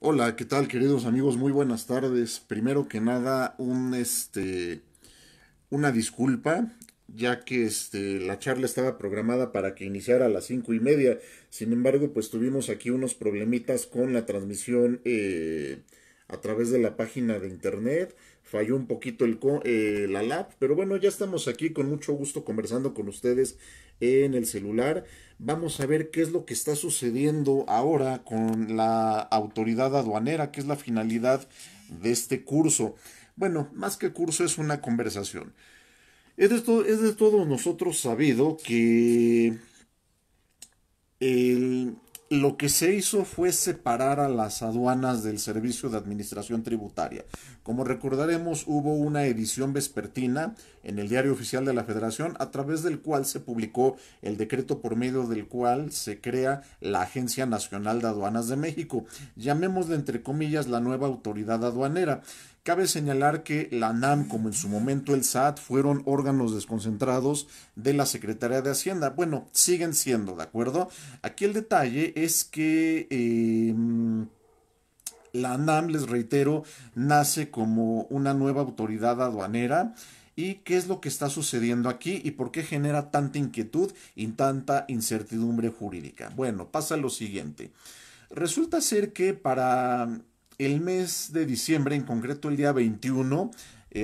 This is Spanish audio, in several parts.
Hola, ¿qué tal, queridos amigos? Muy buenas tardes. Primero que nada, una disculpa, ya que la charla estaba programada para que iniciara a las 5:30. Sin embargo, pues tuvimos aquí unos problemitas con la transmisión a través de la página de internet. Falló un poquito la lab, pero bueno, ya estamos aquí con mucho gusto conversando con ustedes en el celular. Vamos a ver qué es lo que está sucediendo ahora con la autoridad aduanera, qué es la finalidad de este curso. Bueno, más que curso es una conversación. Es de todos nosotros sabido que el- lo que se hizo fue separar a las aduanas del Servicio de Administración Tributaria. Como recordaremos, hubo una edición vespertina en el Diario Oficial de la Federación, a través del cual se publicó el decreto por medio del cual se crea la Agencia Nacional de Aduanas de México, llamémosle entre comillas la nueva autoridad aduanera. Cabe señalar que la ANAM, como en su momento el SAT, fueron órganos desconcentrados de la Secretaría de Hacienda. Bueno, siguen siendo, ¿de acuerdo? Aquí el detalle es que la ANAM, les reitero, nace como una nueva autoridad aduanera. ¿Y qué es lo que está sucediendo aquí y por qué genera tanta inquietud y tanta incertidumbre jurídica? Bueno, pasa lo siguiente. Resulta ser que para el mes de diciembre, en concreto el día 21,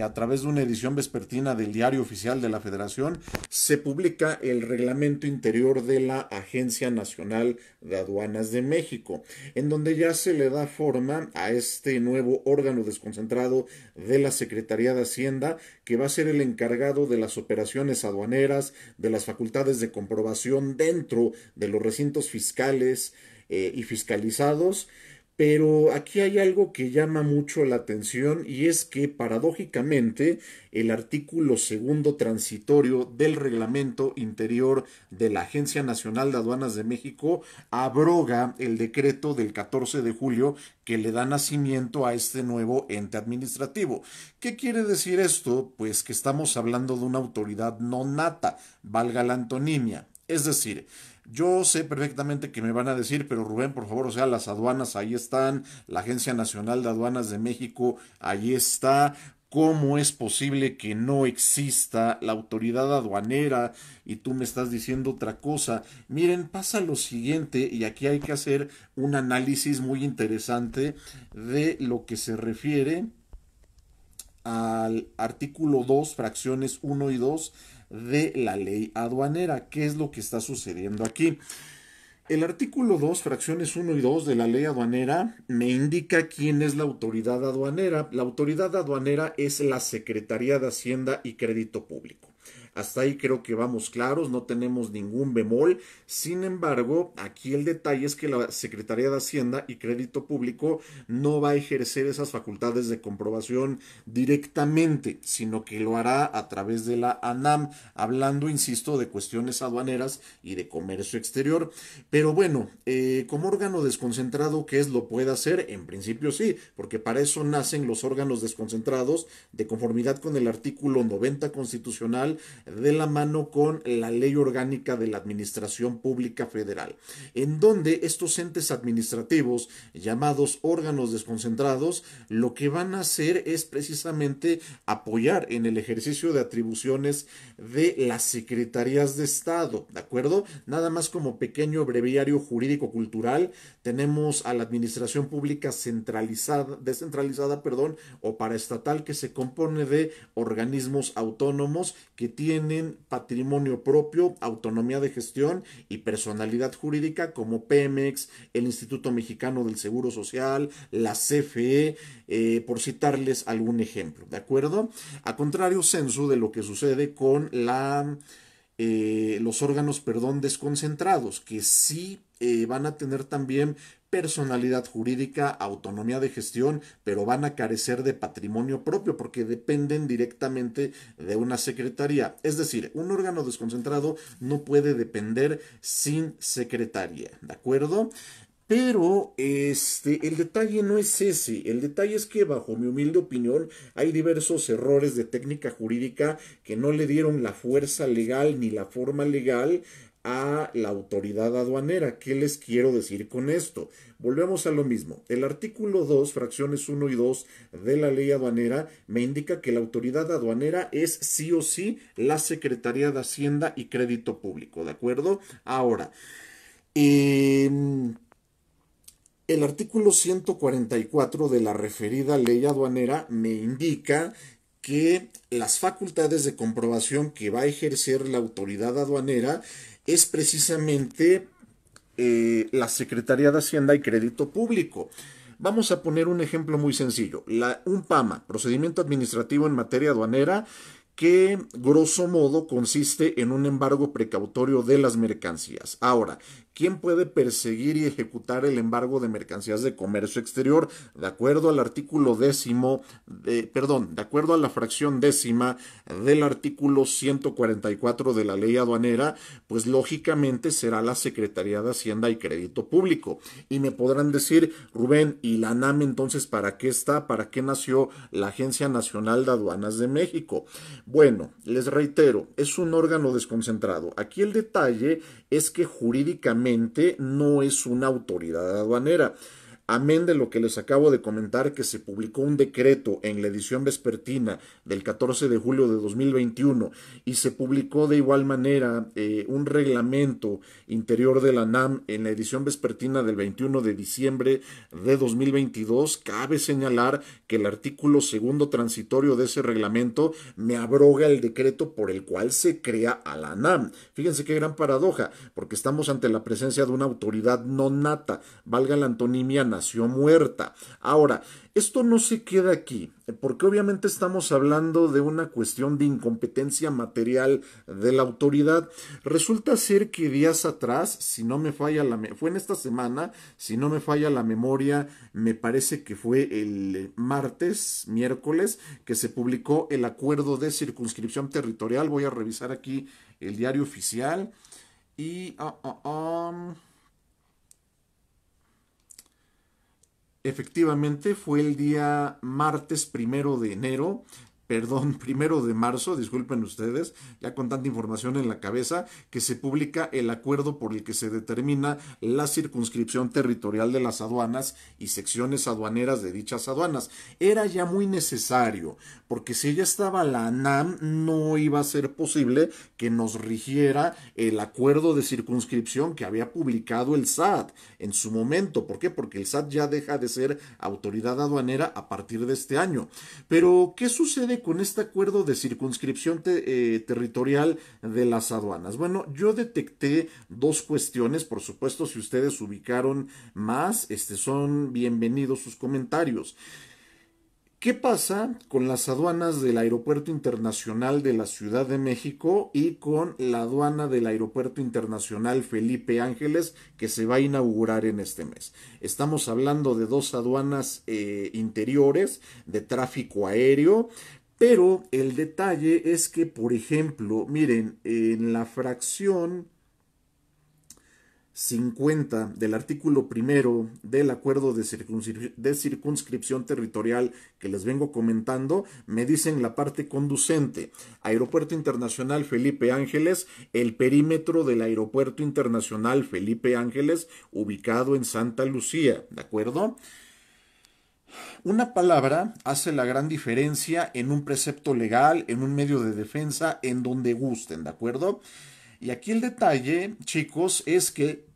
a través de una edición vespertina del Diario Oficial de la Federación, se publica el reglamento interior de la Agencia Nacional de Aduanas de México, en donde ya se le da forma a este nuevo órgano desconcentrado de la Secretaría de Hacienda, que va a ser el encargado de las operaciones aduaneras, de las facultades de comprobación dentro de los recintos fiscales y fiscalizados. Pero aquí hay algo que llama mucho la atención, y es que paradójicamente el artículo segundo transitorio del reglamento interior de la Agencia Nacional de Aduanas de México abroga el decreto del 14 de julio que le da nacimiento a este nuevo ente administrativo. ¿Qué quiere decir esto? Pues que estamos hablando de una autoridad no nata, valga la antonimia. Es decir, yo sé perfectamente que me van a decir, pero Rubén, por favor, o sea, las aduanas ahí están, la Agencia Nacional de Aduanas de México ahí está. ¿Cómo es posible que no exista la autoridad aduanera y tú me estás diciendo otra cosa? Miren, pasa lo siguiente, y aquí hay que hacer un análisis muy interesante de lo que se refiere al artículo 2 fracciones uno y 2 de la ley aduanera. ¿Qué es lo que está sucediendo aquí? El artículo 2 fracciones uno y 2 de la ley aduanera me indica quién es la autoridad aduanera. La autoridad aduanera es la Secretaría de Hacienda y Crédito Público. Hasta ahí creo que vamos claros, no tenemos ningún bemol. Sin embargo, aquí el detalle es que la Secretaría de Hacienda y Crédito Público no va a ejercer esas facultades de comprobación directamente, sino que lo hará a través de la ANAM, hablando, insisto, de cuestiones aduaneras y de comercio exterior. Pero bueno, como órgano desconcentrado, ¿qué es lo puede hacer? En principio sí, porque para eso nacen los órganos desconcentrados de conformidad con el artículo 90 constitucional, de la mano con la Ley Orgánica de la Administración Pública Federal, en donde estos entes administrativos llamados órganos desconcentrados lo que van a hacer es precisamente apoyar en el ejercicio de atribuciones de las secretarías de Estado, ¿de acuerdo? Nada más como pequeño breviario jurídico cultural, tenemos a la administración pública descentralizada, perdón, o paraestatal, que se compone de organismos autónomos que tienen patrimonio propio, autonomía de gestión y personalidad jurídica, como Pemex, el Instituto Mexicano del Seguro Social, la CFE, por citarles algún ejemplo, ¿de acuerdo? A contrario censo de lo que sucede con los órganos, perdón, desconcentrados, que sí van a tener también personalidad jurídica, autonomía de gestión, pero van a carecer de patrimonio propio porque dependen directamente de una secretaría. Es decir, un órgano desconcentrado no puede depender sin secretaría, ¿de acuerdo? Pero el detalle no es ese. El detalle es que, bajo mi humilde opinión, hay diversos errores de técnica jurídica que no le dieron la fuerza legal ni la forma legal a la autoridad aduanera. ¿Qué les quiero decir con esto? Volvemos a lo mismo. El artículo 2, fracciones 1 y 2 de la ley aduanera me indica que la autoridad aduanera es sí o sí la Secretaría de Hacienda y Crédito Público, ¿de acuerdo? Ahora, el artículo 144 de la referida ley aduanera me indica que las facultades de comprobación que va a ejercer la autoridad aduanera es precisamente la Secretaría de Hacienda y Crédito Público. Vamos a poner un ejemplo muy sencillo. Un PAMA, procedimiento administrativo en materia aduanera, que grosso modo consiste en un embargo precautorio de las mercancías. Ahora, ¿quién puede perseguir y ejecutar el embargo de mercancías de comercio exterior? De acuerdo al artículo de acuerdo a la fracción décima del artículo 144 de la ley aduanera, pues lógicamente será la Secretaría de Hacienda y Crédito Público. Y me podrán decir, Rubén, ¿y la ANAM entonces para qué está? ¿Para qué nació la Agencia Nacional de Aduanas de México? Bueno, les reitero, es un órgano desconcentrado. Aquí el detalle es que jurídicamente no es una autoridad aduanera. Amén de lo que les acabo de comentar, que se publicó un decreto en la edición vespertina del 14 de julio de 2021 y se publicó de igual manera un reglamento interior de la ANAM en la edición vespertina del 21 de diciembre de 2022, cabe señalar que el artículo segundo transitorio de ese reglamento me abroga el decreto por el cual se crea a la ANAM. Fíjense qué gran paradoja, porque estamos ante la presencia de una autoridad no nata, valga la antonimia, nació muerta. Ahora, esto no se queda aquí, porque obviamente estamos hablando de una cuestión de incompetencia material de la autoridad. Resulta ser que días atrás, si no me falla fue en esta semana, si no me falla la memoria, me parece que fue el miércoles, que se publicó el acuerdo de circunscripción territorial. Voy a revisar aquí el diario oficial y efectivamente, fue el día martes 1 de enero, perdón, 1 de marzo, disculpen ustedes, ya con tanta información en la cabeza, que se publica el acuerdo por el que se determina la circunscripción territorial de las aduanas y secciones aduaneras de dichas aduanas. Era ya muy necesario, porque si ya estaba la ANAM, no iba a ser posible que nos rigiera el acuerdo de circunscripción que había publicado el SAT en su momento. ¿Por qué? Porque el SAT ya deja de ser autoridad aduanera a partir de este año. Pero, ¿qué sucede con este acuerdo de circunscripción territorial de las aduanas? Bueno, yo detecté dos cuestiones. Por supuesto, si ustedes ubicaron más, son bienvenidos sus comentarios. ¿Qué pasa con las aduanas del Aeropuerto Internacional de la Ciudad de México y con la aduana del Aeropuerto Internacional Felipe Ángeles que se va a inaugurar en este mes? Estamos hablando de dos aduanas interiores de tráfico aéreo, pero el detalle es que, por ejemplo, miren, en la fracción 50 del artículo primero del acuerdo de circunscripción territorial que les vengo comentando, me dicen la parte conducente: Aeropuerto Internacional Felipe Ángeles, el perímetro del Aeropuerto Internacional Felipe Ángeles, ubicado en Santa Lucía, ¿de acuerdo? Una palabra hace la gran diferencia en un precepto legal, en un medio de defensa, en donde gusten, ¿de acuerdo? Y aquí el detalle, chicos, es que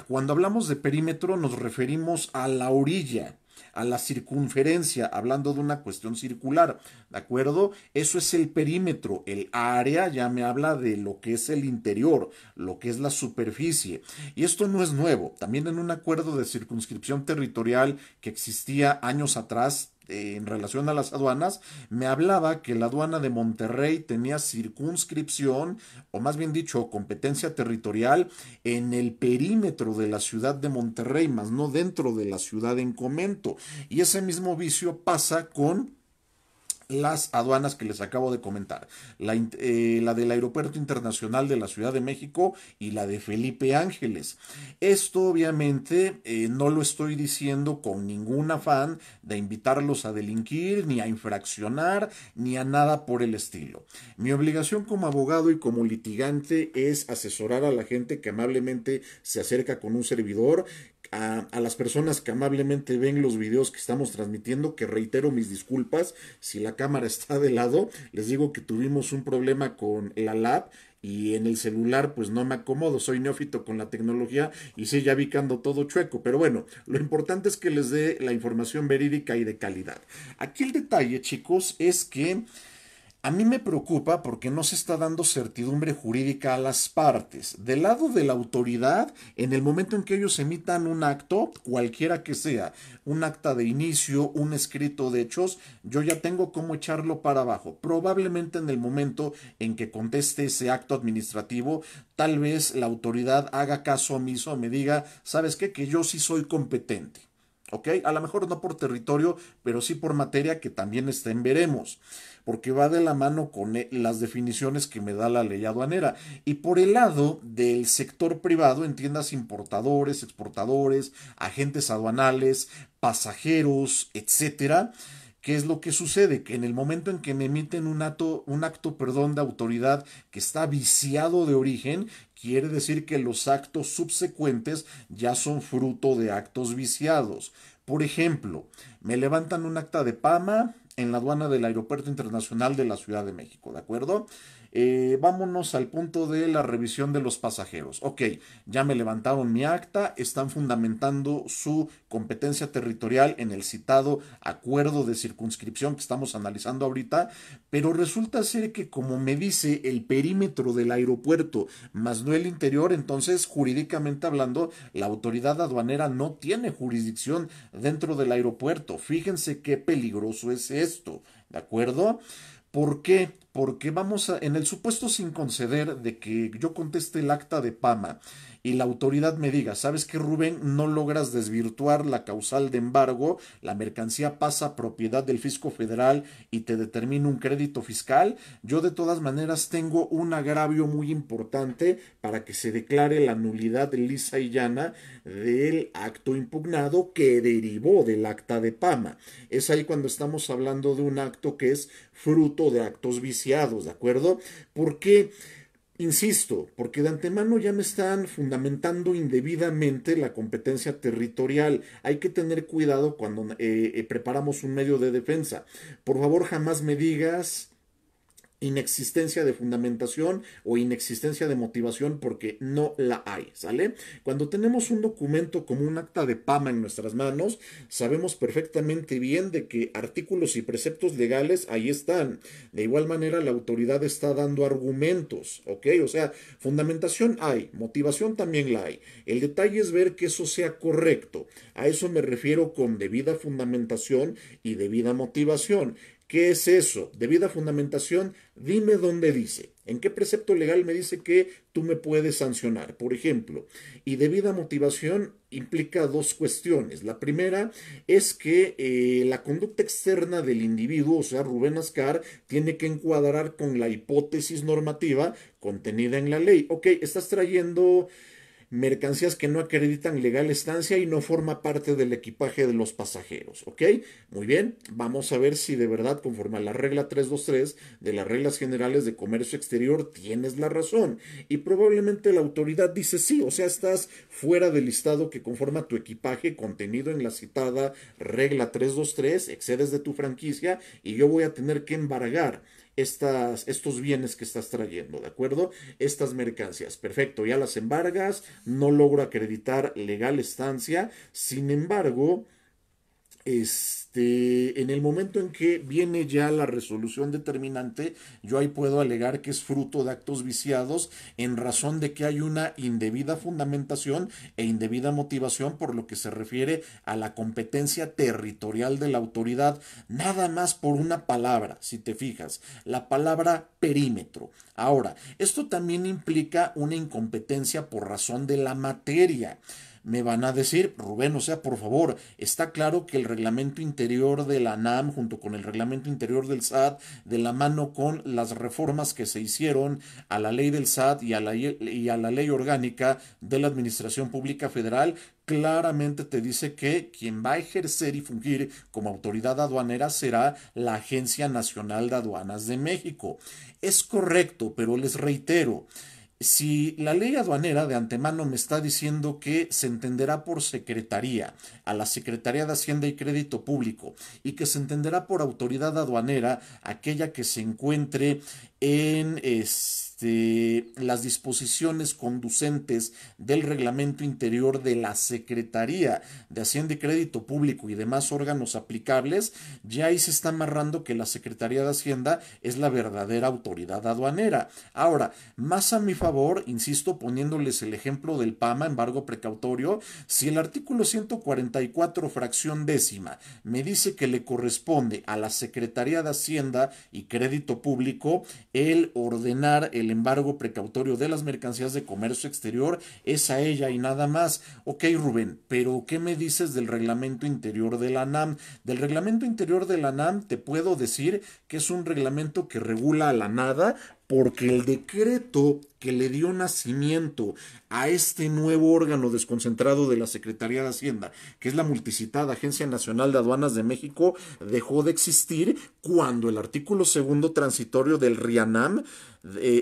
cuando hablamos de perímetro nos referimos a la orilla, a la circunferencia, hablando de una cuestión circular, ¿de acuerdo? Eso es el perímetro. El área ya me habla de lo que es el interior, lo que es la superficie. Y esto no es nuevo. También en un acuerdo de circunscripción territorial que existía años atrás, en relación a las aduanas, me hablaba que la aduana de Monterrey tenía circunscripción, o más bien dicho, competencia territorial en el perímetro de la ciudad de Monterrey, más no dentro de la ciudad en comento. Y ese mismo vicio pasa con las aduanas que les acabo de comentar, la del Aeropuerto Internacional de la Ciudad de México y la de Felipe Ángeles. Esto obviamente no lo estoy diciendo con ningún afán de invitarlos a delinquir, ni a infraccionar, ni a nada por el estilo. Mi obligación como abogado y como litigante es asesorar a la gente que amablemente se acerca con un servidor, a las personas que amablemente ven los videos que estamos transmitiendo, que reitero mis disculpas si la cámara está de lado. Les digo que tuvimos un problema con la lab y en el celular pues no me acomodo, soy neófito con la tecnología y sí, ya vi que ando todo chueco, pero bueno, lo importante es que les dé la información verídica y de calidad. Aquí el detalle, chicos, es que a mí me preocupa porque no se está dando certidumbre jurídica a las partes. Del lado de la autoridad, en el momento en que ellos emitan un acto, cualquiera que sea, un acta de inicio, un escrito de hechos, yo ya tengo cómo echarlo para abajo. Probablemente en el momento en que conteste ese acto administrativo, tal vez la autoridad haga caso omiso, me diga, ¿sabes qué? Que yo sí soy competente. ¿Ok? A lo mejor no por territorio, pero sí por materia que también está en veremos, porque va de la mano con las definiciones que me da la ley aduanera. Y por el lado del sector privado, en tiendas importadores, exportadores, agentes aduanales, pasajeros, etcétera, ¿qué es lo que sucede? Que en el momento en que me emiten un acto, perdón, de autoridad que está viciado de origen, quiere decir que los actos subsecuentes ya son fruto de actos viciados. Por ejemplo, me levantan un acta de PAMA en la aduana del Aeropuerto Internacional de la Ciudad de México, ¿de acuerdo? Vámonos al punto de la revisión de los pasajeros. Ok, ya me levantaron mi acta, están fundamentando su competencia territorial en el citado acuerdo de circunscripción que estamos analizando ahorita, pero resulta ser que como me dice el perímetro del aeropuerto, más no el interior, entonces jurídicamente hablando, la autoridad aduanera no tiene jurisdicción dentro del aeropuerto. Fíjense qué peligroso es esto, ¿de acuerdo? ¿Por qué? Porque vamos a, en el supuesto sin conceder de que yo conteste el acta de PAMA y la autoridad me diga, ¿sabes qué, Rubén? No logras desvirtuar la causal de embargo, la mercancía pasa a propiedad del fisco federal y te determina un crédito fiscal. Yo de todas maneras tengo un agravio muy importante para que se declare la nulidad lisa y llana del acto impugnado que derivó del acta de PAMA. Es ahí cuando estamos hablando de un acto que es fruto de actos viciados, ¿de acuerdo? ¿Por qué? Insisto, porque de antemano ya me están fundamentando indebidamente la competencia territorial. Hay que tener cuidado cuando preparamos un medio de defensa. Por favor, jamás me digas inexistencia de fundamentación o inexistencia de motivación porque no la hay, ¿sale? Cuando tenemos un documento como un acta de PAMA en nuestras manos, sabemos perfectamente bien de que artículos y preceptos legales ahí están. De igual manera, la autoridad está dando argumentos, ¿ok? O sea, fundamentación hay, motivación también la hay. El detalle es ver que eso sea correcto. A eso me refiero con debida fundamentación y debida motivación. ¿Qué es eso? Debida fundamentación, dime dónde dice. ¿En qué precepto legal me dice que tú me puedes sancionar? Por ejemplo, y debida motivación implica dos cuestiones. La primera es que la conducta externa del individuo, o sea, Rubén Ascar, tiene que encuadrar con la hipótesis normativa contenida en la ley. Ok, estás trayendo mercancías que no acreditan legal estancia y no forma parte del equipaje de los pasajeros, ¿ok? Muy bien, vamos a ver si de verdad, conforme a la regla 323 de las reglas generales de comercio exterior, tienes la razón. Y probablemente la autoridad dice sí, o sea, estás fuera del listado que conforma tu equipaje contenido en la citada regla 323, excedes de tu franquicia y yo voy a tener que embargar estos bienes que estás trayendo, ¿de acuerdo? Estas mercancías. Perfecto, ya las embargas, no logro acreditar legal estancia, sin embargo, en el momento en que viene ya la resolución determinante, yo ahí puedo alegar que es fruto de actos viciados en razón de que hay una indebida fundamentación e indebida motivación por lo que se refiere a la competencia territorial de la autoridad, nada más por una palabra, si te fijas, la palabra perímetro. Ahora, esto también implica una incompetencia por razón de la materia. Me van a decir, Rubén, o sea, por favor, está claro que el reglamento interior de la ANAM junto con el reglamento interior del SAT, de la mano con las reformas que se hicieron a la ley del SAT y a la ley orgánica de la Administración Pública Federal, claramente te dice que quien va a ejercer y fungir como autoridad aduanera será la Agencia Nacional de Aduanas de México. Es correcto, pero les reitero, si la ley aduanera de antemano me está diciendo que se entenderá por secretaría a la Secretaría de Hacienda y Crédito Público y que se entenderá por autoridad aduanera aquella que se encuentre en las disposiciones conducentes del reglamento interior de la Secretaría de Hacienda y Crédito Público y demás órganos aplicables, ya ahí se está amarrando que la Secretaría de Hacienda es la verdadera autoridad aduanera. Ahora, más a mi favor, insisto, poniéndoles el ejemplo del PAMA, embargo precautorio, si el artículo 144, fracción décima, me dice que le corresponde a la Secretaría de Hacienda y Crédito Público el ordenar el embargo precautorio de las mercancías de comercio exterior, es a ella y nada más. Ok, Rubén, pero ¿qué me dices del reglamento interior de la ANAM? Del reglamento interior de la ANAM te puedo decir que es un reglamento que regula a la nada, porque el decreto que le dio nacimiento a este nuevo órgano desconcentrado de la Secretaría de Hacienda, que es la multicitada Agencia Nacional de Aduanas de México, dejó de existir cuando el artículo segundo transitorio del RIANAM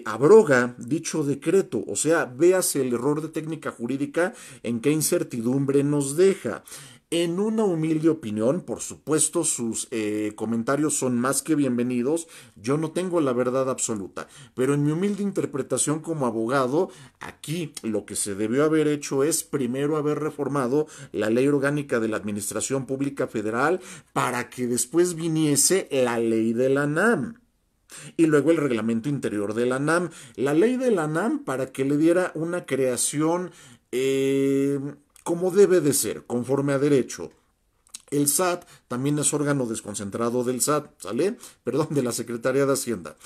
abroga dicho decreto. O sea, véase el error de técnica jurídica en qué incertidumbre nos deja. En una humilde opinión, por supuesto, sus comentarios son más que bienvenidos. Yo no tengo la verdad absoluta, pero en mi humilde interpretación como abogado, aquí lo que se debió haber hecho es primero haber reformado la Ley Orgánica de la Administración Pública Federal para que después viniese la ley de la ANAM. Y luego el reglamento interior de la ANAM. La ley de la ANAM para que le diera una creación como debe de ser, conforme a derecho. El SAT también es órgano desconcentrado del SAT, ¿sale? Perdón, de la Secretaría de Hacienda.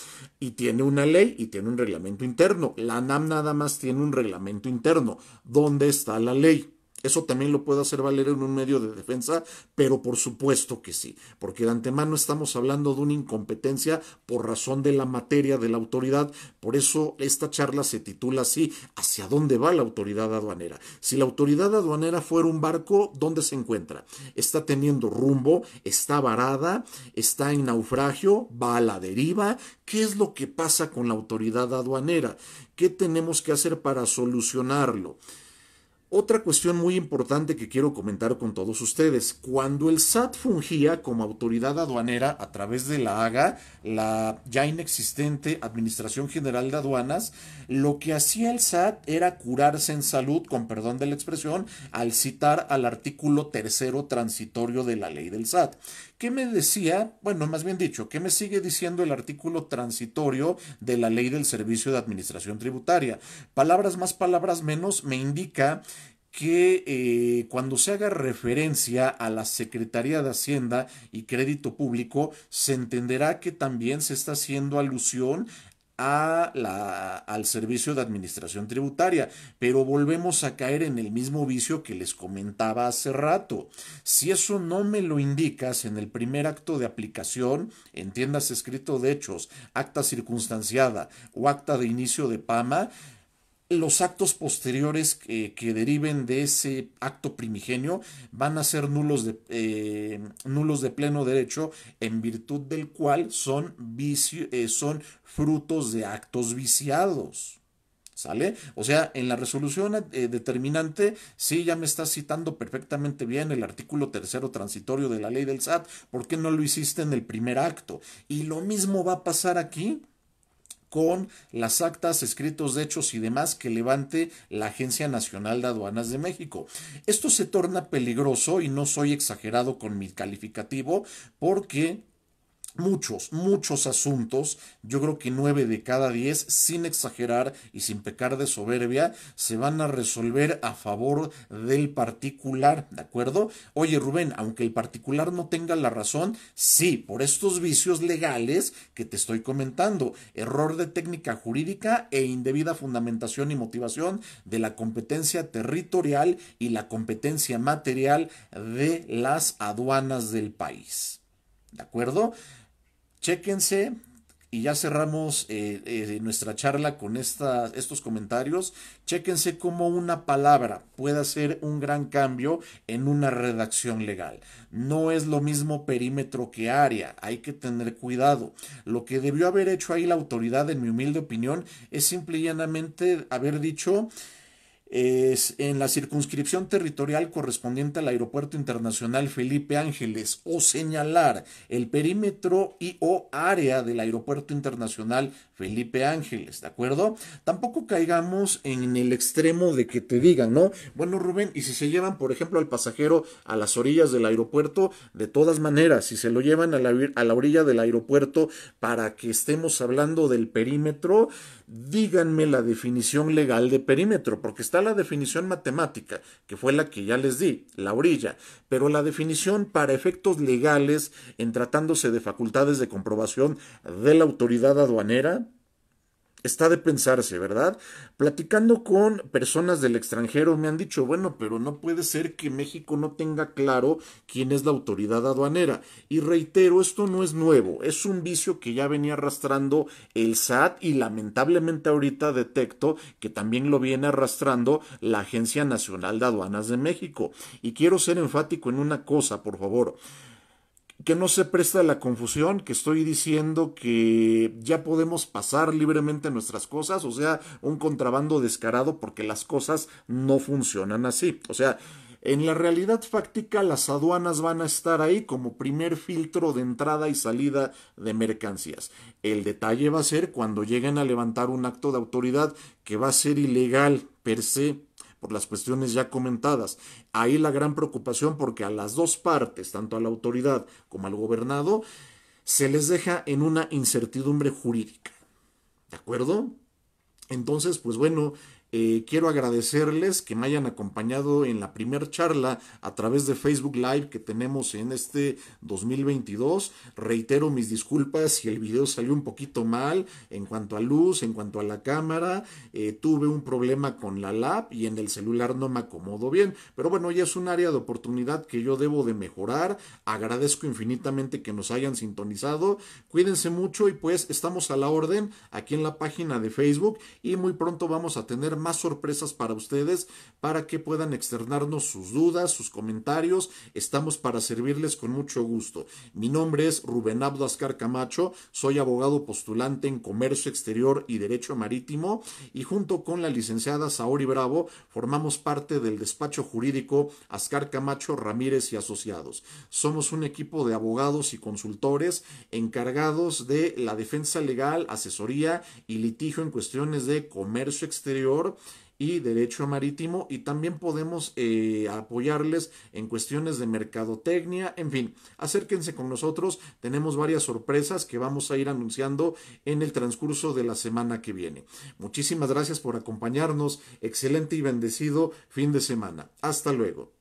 Y tiene una ley y tiene un reglamento interno. La ANAM nada más tiene un reglamento interno. ¿Dónde está la ley? Eso también lo puede hacer valer en un medio de defensa, pero por supuesto que sí, porque de antemano estamos hablando de una incompetencia por razón de la materia de la autoridad. Por eso esta charla se titula así: ¿hacia dónde va la autoridad aduanera? Si la autoridad aduanera fuera un barco, ¿dónde se encuentra? ¿Está teniendo rumbo? ¿Está varada? ¿Está en naufragio? ¿Va a la deriva? ¿Qué es lo que pasa con la autoridad aduanera? ¿Qué tenemos que hacer para solucionarlo? Otra cuestión muy importante que quiero comentar con todos ustedes: cuando el SAT fungía como autoridad aduanera a través de la AGA, la ya inexistente Administración General de Aduanas, lo que hacía el SAT era curarse en salud, con perdón de la expresión, al citar al artículo tercero transitorio de la ley del SAT. ¿Qué me decía? Bueno, más bien dicho, ¿qué me sigue diciendo el artículo transitorio de la ley del Servicio de Administración Tributaria? Palabras más, palabras menos, me indica que cuando se haga referencia a la Secretaría de Hacienda y Crédito Público, se entenderá que también se está haciendo alusión al servicio de administración tributaria, pero volvemos a caer en el mismo vicio que les comentaba hace rato. Si eso no me lo indicas en el primer acto de aplicación, entiéndase escrito de hechos, acta circunstanciada o acta de inicio de PAMA, los actos posteriores que deriven de ese acto primigenio van a ser nulos de pleno derecho, en virtud del cual son frutos de actos viciados. ¿Sale? O sea, en la resolución determinante, sí, ya me está citando perfectamente bien el artículo tercero transitorio de la ley del SAT. ¿Por qué no lo hiciste en el primer acto? Y lo mismo va a pasar aquí con las actas, escritos de hechos y demás que levante la Agencia Nacional de Aduanas de México. Esto se torna peligroso y no soy exagerado con mi calificativo, porque muchos asuntos, yo creo que 9 de cada 10, sin exagerar y sin pecar de soberbia, se van a resolver a favor del particular, ¿de acuerdo? Oye, Rubén, aunque el particular no tenga la razón, sí, por estos vicios legales que te estoy comentando, error de técnica jurídica e indebida fundamentación y motivación de la competencia territorial y la competencia material de las aduanas del país. ¿De acuerdo? Chéquense y ya cerramos nuestra charla con estos comentarios. Chéquense cómo una palabra puede hacer un gran cambio en una redacción legal. No es lo mismo perímetro que área, hay que tener cuidado. Lo que debió haber hecho ahí la autoridad, en mi humilde opinión, es simple y llanamente haber dicho es en la circunscripción territorial correspondiente al Aeropuerto Internacional Felipe Ángeles o señalar el perímetro y o área del Aeropuerto Internacional Felipe Ángeles, ¿de acuerdo? Tampoco caigamos en el extremo de que te digan, ¿no? Bueno, Rubén, y si se llevan, por ejemplo, al pasajero a las orillas del aeropuerto, de todas maneras, si se lo llevan a la orilla del aeropuerto para que estemos hablando del perímetro, díganme la definición legal de perímetro, porque está la definición matemática, que fue la que ya les di, la orilla, pero la definición para efectos legales, en tratándose de facultades de comprobación de la autoridad aduanera, está de pensarse, ¿verdad? Platicando con personas del extranjero me han dicho, bueno, pero no puede ser que México no tenga claro quién es la autoridad aduanera. Y reitero, esto no es nuevo, es un vicio que ya venía arrastrando el SAT y lamentablemente ahorita detecto que también lo viene arrastrando la Agencia Nacional de Aduanas de México. Y quiero ser enfático en una cosa, por favor, que no se presta a la confusión, que estoy diciendo que ya podemos pasar libremente nuestras cosas, o sea, un contrabando descarado, porque las cosas no funcionan así. O sea, en la realidad fáctica las aduanas van a estar ahí como primer filtro de entrada y salida de mercancías. El detalle va a ser cuando lleguen a levantar un acto de autoridad que va a ser ilegal per se, por las cuestiones ya comentadas. Ahí la gran preocupación porque a las dos partes, tanto a la autoridad como al gobernado, se les deja en una incertidumbre jurídica. ¿De acuerdo? Entonces, pues bueno, quiero agradecerles que me hayan acompañado en la primer charla a través de Facebook Live que tenemos en este 2022. Reitero mis disculpas si el video salió un poquito mal en cuanto a luz, en cuanto a la cámara. Tuve un problema con la lap y en el celular no me acomodo bien. Pero bueno, ya es un área de oportunidad que yo debo de mejorar. Agradezco infinitamente que nos hayan sintonizado. Cuídense mucho y pues estamos a la orden aquí en la página de Facebook y muy pronto vamos a tener más sorpresas para ustedes para que puedan externarnos sus dudas, sus comentarios. Estamos para servirles con mucho gusto. Mi nombre es Rubén Abdo Ascar Camacho, soy abogado postulante en Comercio Exterior y Derecho Marítimo y junto con la licenciada Saori Bravo formamos parte del despacho jurídico Ascar Camacho Ramírez y Asociados. Somos un equipo de abogados y consultores encargados de la defensa legal, asesoría y litigio en cuestiones de comercio exterior y derecho marítimo y también podemos apoyarles en cuestiones de mercadotecnia, en fin, acérquense con nosotros, tenemos varias sorpresas que vamos a ir anunciando en el transcurso de la semana que viene. Muchísimas gracias por acompañarnos, excelente y bendecido fin de semana, hasta luego.